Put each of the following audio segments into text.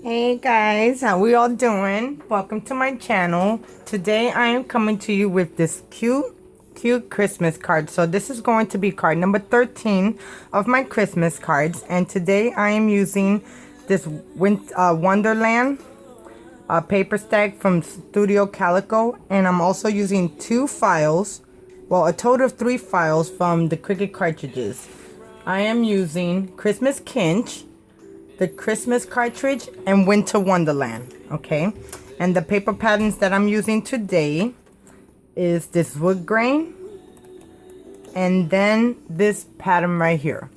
Hey guys, how we all doing? Welcome to my channel. Today I am coming to you with this cute Christmas card. So this is going to be card number 13 of my Christmas cards, and today I am using this Wonderland paper stack from Studio Calico, and I'm also using two files, well, a total of 3 files from the Cricut cartridges. I am using Christmas Kinch, the Christmas cartridge, and Winter Wonderland. Okay, and the paper patterns that I'm using today is this wood grain and then this pattern right here.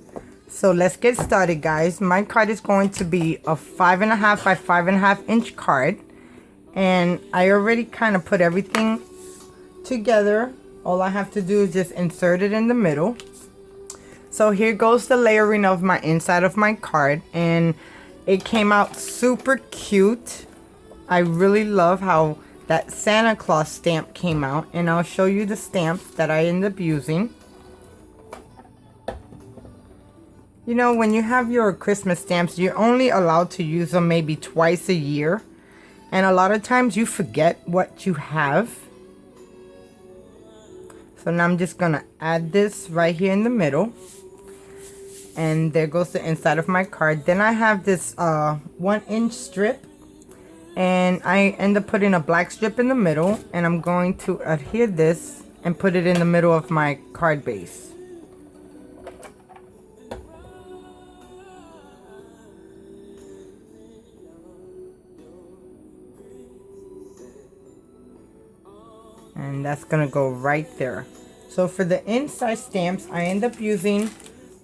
So let's get started, guys. My card is going to be a 5.5 by 5.5 inch card, and I already kind of put everything together. All I have to do is just insert it in the middle. So here goes the layering of my inside of my card, and it came out super cute. I really love how that Santa Claus stamp came out, and I'll show you the stamps that I end up using. You know, when you have your Christmas stamps, you're only allowed to use them maybe twice a year, and a lot of times you forget what you have. So now I'm just gonna add this right here in the middle. And there goes the inside of my card. Then I have this 1-inch strip, and I end up putting a black strip in the middle, and I'm going to adhere this and put it in the middle of my card base. And that's gonna go right there. So for the inside stamps, I end up using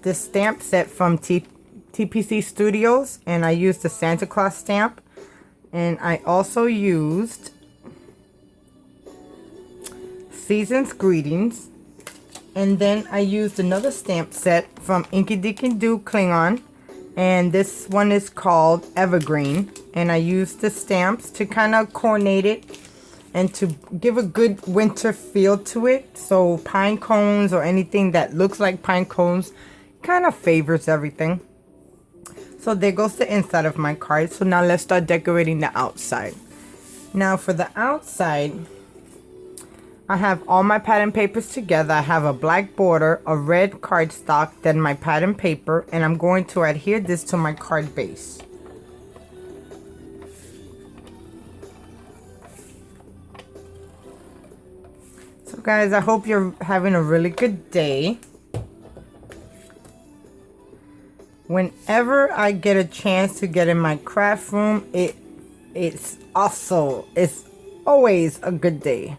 this stamp set from TPC Studios, and I used the Santa Claus stamp, and I also used Season's Greetings, and then I used another stamp set from Inky Dinky Doo Klingon, and this one is called Evergreen, and I used the stamps to kind of coordinate it and to give a good winter feel to it. So pine cones or anything that looks like pine cones kind of favors everything. So there goes the inside of my card. So now let's start decorating the outside. Now for the outside, I have all my pattern papers together. I have a black border, a red cardstock, then my pattern paper, and I'm going to adhere this to my card base. So guys, I hope you're having a really good day. Whenever I get a chance to get in my craft room, it's always a good day.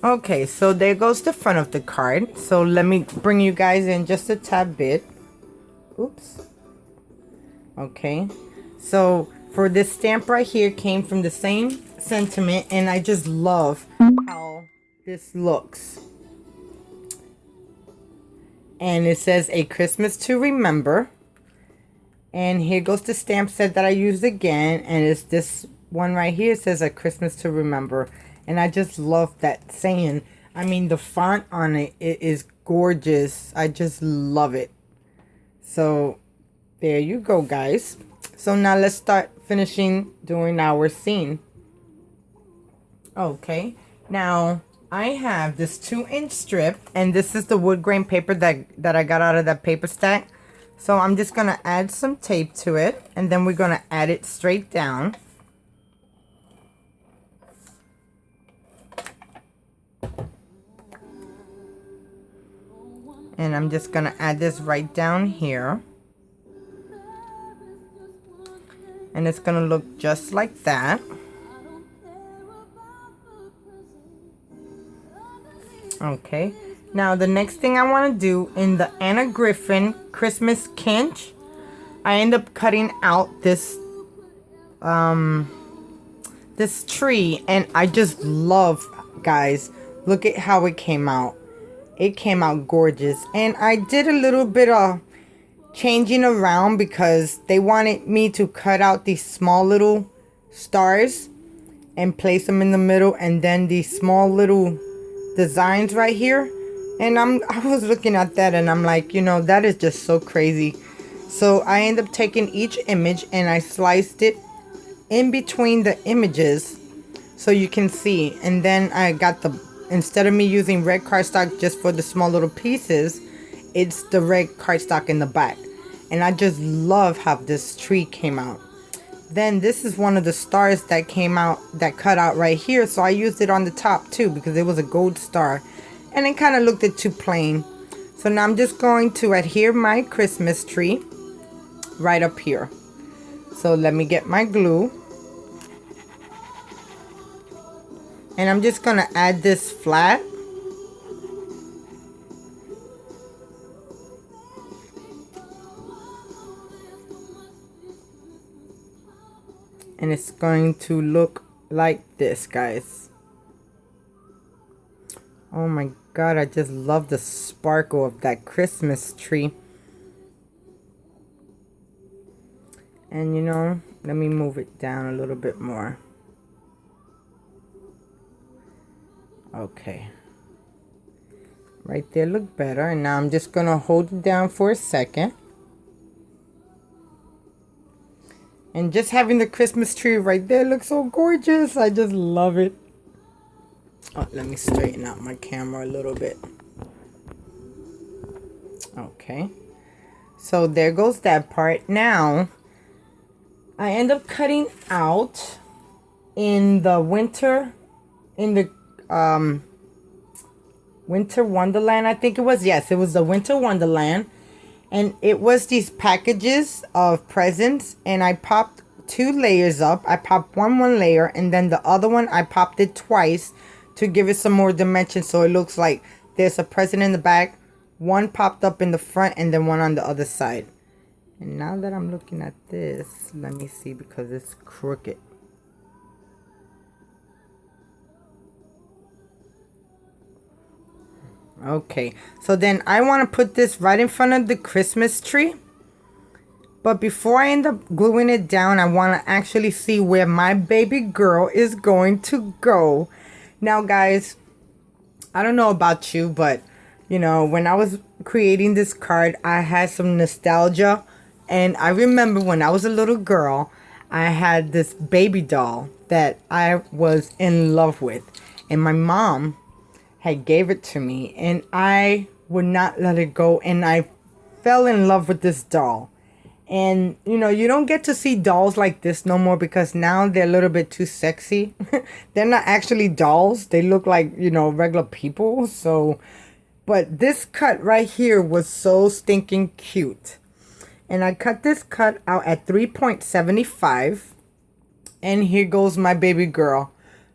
Okay, so there goes the front of the card. So let me bring you guys in just a tad bit. Oops. Okay, so for this stamp right here came from the same sentiment, and I just love how this looks. And it says A Christmas to Remember, and here goes the stamp set that I used again, and it's this one right here. It says A Christmas to Remember, and I just love that saying. I mean, the font on it is gorgeous. I just love it. So there you go, guys. So now let's start finishing doing our scene. Okay, now I have this 2-inch strip, and this is the wood grain paper that I got out of that paper stack. So I'm just gonna add some tape to it, and then we're gonna add it straight down. And I'm just gonna add this right down here. And it's gonna look just like that. Okay, now the next thing I want to do in the Anna Griffin Christmas Kinch, I end up cutting out this this tree, and I just love, guys, look at how it came out. It came out gorgeous, and I did a little bit of changing around because they wanted me to cut out these small little stars and place them in the middle, and then these small little designs right here And I was looking at that and I'm like, you know, that is just so crazy. So I end up taking each image and I sliced it in between the images so you can see. And then I got instead of me using red cardstock just for the small little pieces, it's the red cardstock in the back. And I just love how this tree came out. Then this is one of the stars that came out, that cut out right here. So I used it on the top too because it was a gold star. And it kind of looked it too plain. So now I'm just going to adhere my Christmas tree right up here. So let me get my glue. And I'm just going to add this flat. And it's going to look like this, guys. Oh my God, I just love the sparkle of that Christmas tree. And you know, let me move it down a little bit more. Okay. Right there look better. And now I'm just going to hold it down for a second. And just having the Christmas tree right there looks so gorgeous. I just love it. Oh, let me straighten out my camera a little bit. Okay. So there goes that part. Now, I end up cutting out in the winter, Winter Wonderland, I think it was. Yes, it was the Winter Wonderland. And it was these packages of presents. And I popped 2 layers up. I popped one layer. And then the other one, I popped it twice to give it some more dimension. So it looks like there's a present in the back. One popped up in the front and then one on the other side. And now that I'm looking at this, let me see because it's crooked. Okay, so then I want to put this right in front of the Christmas tree. But before I end up gluing it down, I want to actually see where my baby girl is going to go. Now, guys, I don't know about you, but, you know, when I was creating this card, I had some nostalgia. And I remember when I was a little girl, I had this baby doll that I was in love with. And my mom had gave it to me and I would not let it go, and I fell in love with this doll. And you know, you don't get to see dolls like this no more because now they're a little bit too sexy. They're not actually dolls, they look like, you know, regular people. So but this cut right here was so stinking cute, and I cut this cut out at 3.75. And here goes my baby girl.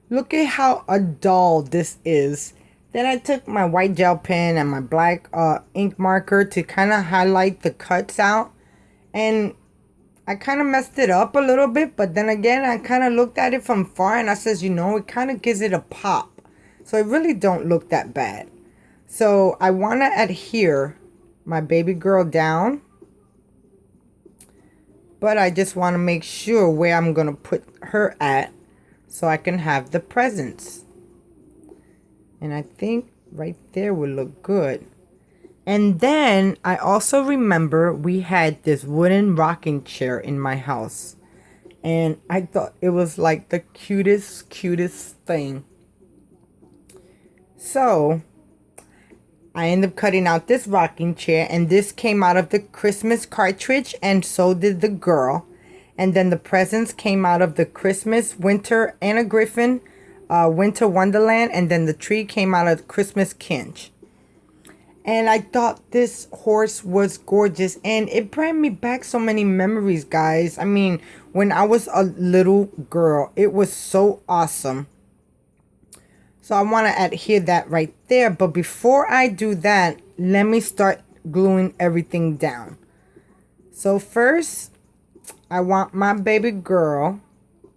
Look at how a doll this is. Then I took my white gel pen and my black ink marker to kind of highlight the cuts out. And I kind of messed it up a little bit. But then again, I kind of looked at it from far and I says, you know, it kind of gives it a pop. So it really don't look that bad. So I want to adhere my baby girl down. But I just want to make sure where I'm going to put her at so I can have the presents. And I think right there will look good. And then I also remember we had this wooden rocking chair in my house. And I thought it was like the cutest thing. So I ended up cutting out this rocking chair. And this came out of the Christmas cartridge. And so did the girl. And then the presents came out of the Christmas, Winter, Anna Griffin, Winter Wonderland, and then the tree came out of Christmas Kinch. And I thought this horse was gorgeous, and it brought me back so many memories, guys. I mean, when I was a little girl, it was so awesome. So I want to adhere that right there. But before I do that, let me start gluing everything down. So first, I want my baby girl,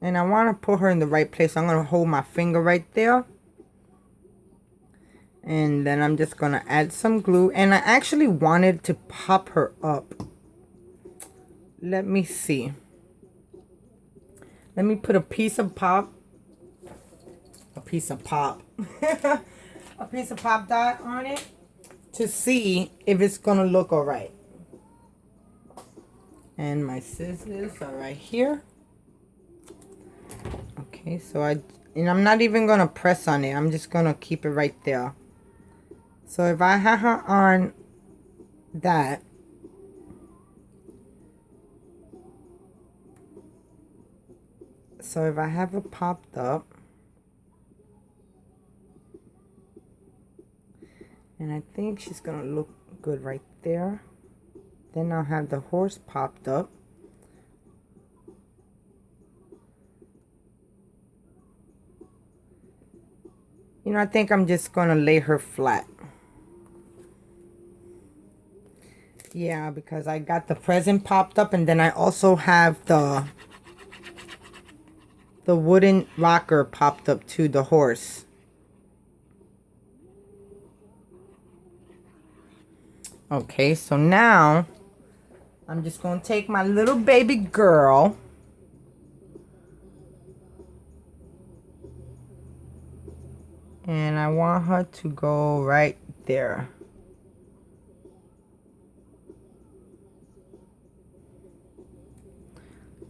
and I want to put her in the right place. So I'm going to hold my finger right there. And then I'm just going to add some glue. And I actually wanted to pop her up. Let me see. Let me put a piece of pop. A piece of pop. A piece of pop dot on it. to see if it's gonna look all right. And my scissors are right here. Okay, so I'm not even gonna press on it. I'm just gonna keep it right there. So if I have her on that, so if I have it popped up, and I think she's gonna look good right there. Then I'll have the horse popped up. You know, I think I'm just gonna lay her flat. Yeah, because I got the present popped up, and then I also have the wooden rocker popped up to the horse. Okay, so now I'm just going to take my little baby girl and I want her to go right there.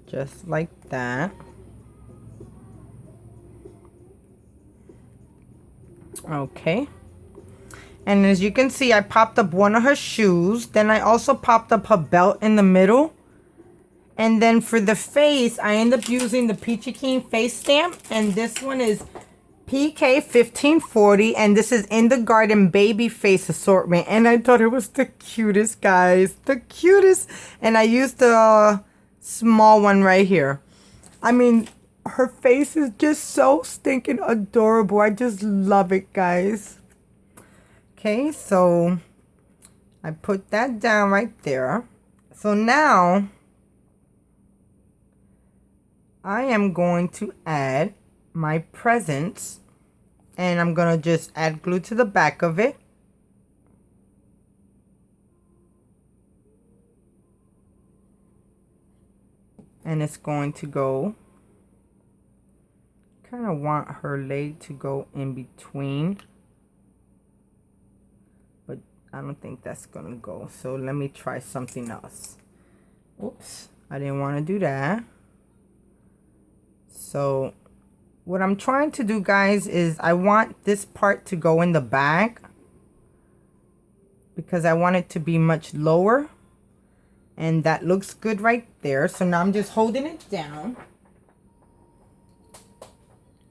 Just like that. Okay. And as you can see, I popped up one of her shoes. Then I also popped up her belt in the middle. And then for the face, I end up using the Peachy Keen face stamp. And this one is PK1540. And this is In the Garden Baby Face Assortment. And I thought it was the cutest, guys. The cutest. And I used the small one right here. I mean, her face is just so stinking adorable. I just love it, guys. Okay, so I put that down right there. So now I am going to add my presents, and I'm going to just add glue to the back of it. And it's going to go, kind of want her leg to go in between. But I don't think that's going to go. So let me try something else. Oops, I didn't want to do that. So what I'm trying to do, guys, is I want this part to go in the back because I want it to be much lower. And that looks good right there. So now I'm just holding it down.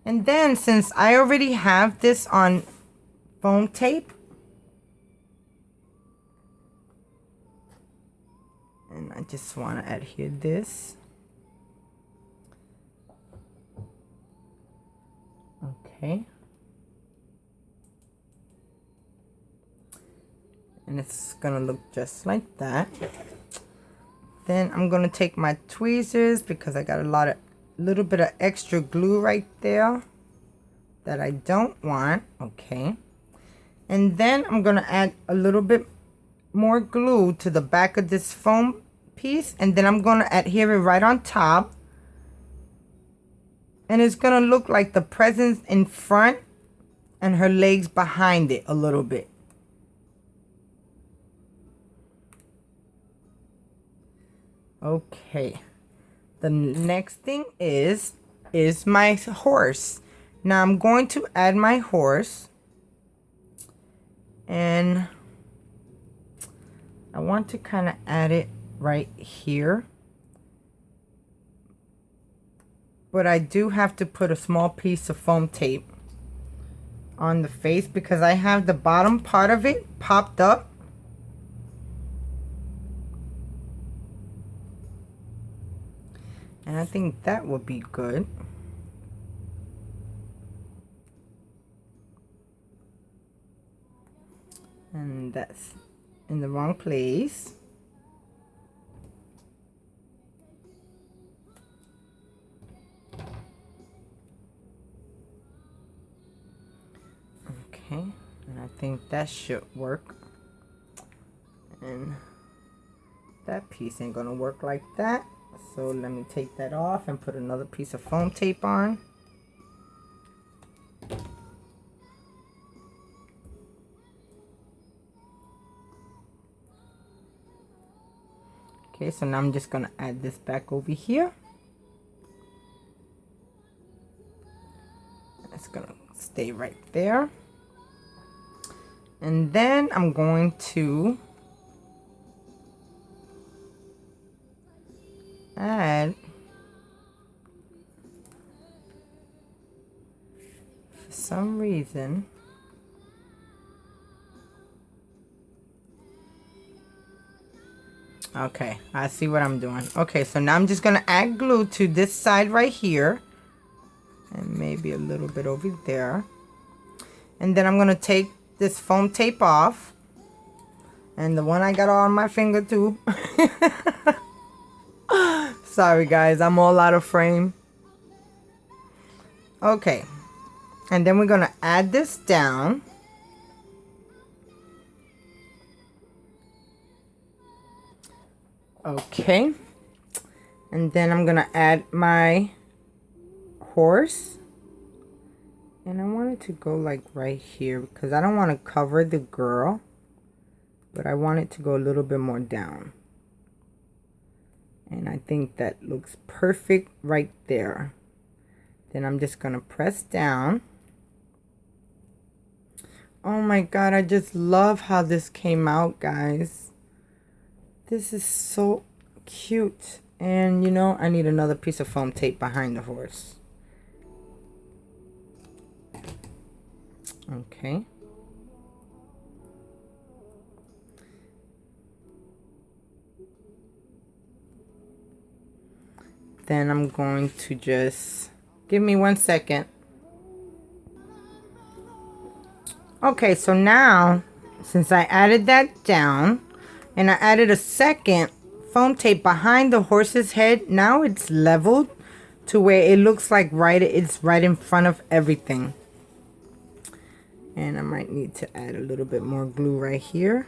And then since I already have this on foam tape, and I just want to adhere this. Okay. And it's gonna look just like that. Then I'm gonna take my tweezers because I got a little bit of extra glue right there that I don't want. Okay. And then I'm gonna add a little bit more glue to the back of this foam piece, and then I'm gonna adhere it right on top. And it's gonna look like the presents in front and her legs behind it a little bit. Okay, the next thing is my horse. Now I'm going to add my horse, and I want to kind of add it right here, but I do have to put a small piece of foam tape on the face because I have the bottom part of it popped up. And I think that would be good. And that's in the wrong place. Okay, and I think that should work. And that piece ain't gonna work like that. So let me take that off and put another piece of foam tape on. Okay, so now I'm just gonna add this back over here. It's gonna stay right there. And then I'm going to add for some reason okay, I see what I'm doing. Okay, so now I'm just gonna add glue to this side right here and maybe a little bit over there, and then I'm gonna take this foam tape off, and the one I got on my finger too. Sorry guys, I'm all out of frame. Okay, and then we're gonna add this down. Okay, and then I'm gonna add my horse, and I want it to go like right here because I don't want to cover the girl, but I want it to go a little bit more down. And I think that looks perfect right there. Then I'm just gonna press down. Oh my god, I just love how this came out, guys. This is so cute. And you know, I need another piece of foam tape behind the horse. Okay. Then I'm going to just, give me 1 second. Okay, so now, since I added that down, and I added a second foam tape behind the horse's head, now it's leveled to where it looks like it's right in front of everything. And I might need to add a little bit more glue right here.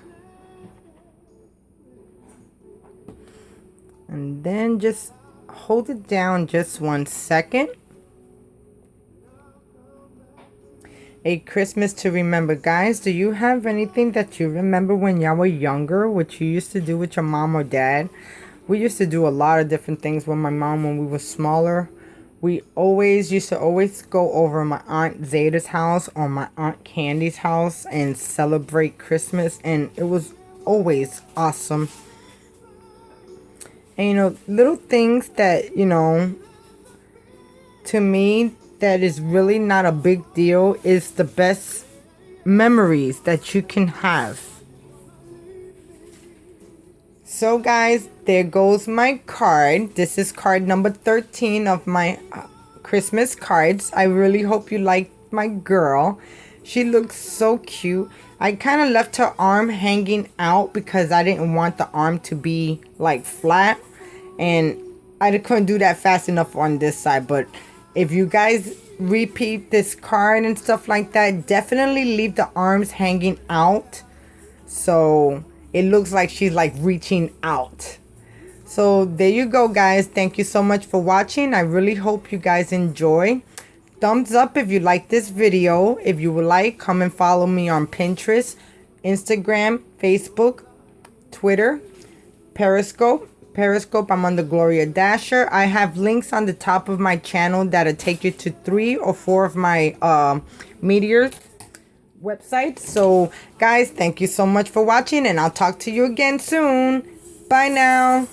And then just hold it down just 1 second. A Christmas to remember. Guys, do you have anything that you remember when y'all were younger, what you used to do with your mom or dad? We used to do a lot of different things with my mom when we were smaller. We used to always go over my Aunt Zeta's house or my Aunt Candy's house and celebrate Christmas, and it was always awesome. And you know, little things that, you know, to me, that is really not a big deal is the best memories that you can have. So guys, there goes my card. This is card number 13 of my Christmas cards. I really hope you like my girl. She looks so cute. I kind of left her arm hanging out because I didn't want the arm to be like flat, and I couldn't do that fast enough on this side. But if you guys repeat this card and stuff like that, definitely leave the arms hanging out so it looks like she's like reaching out. So there you go, guys. Thank you so much for watching. I really hope you guys enjoy. Thumbs up if you like this video. If you would like, come and follow me on Pinterest, Instagram, Facebook, Twitter, Periscope. I'm under Gloria Dasher. I have links on the top of my channel that'll take you to 3 or 4 of my media websites. So guys, thank you so much for watching, and I'll talk to you again soon. Bye now.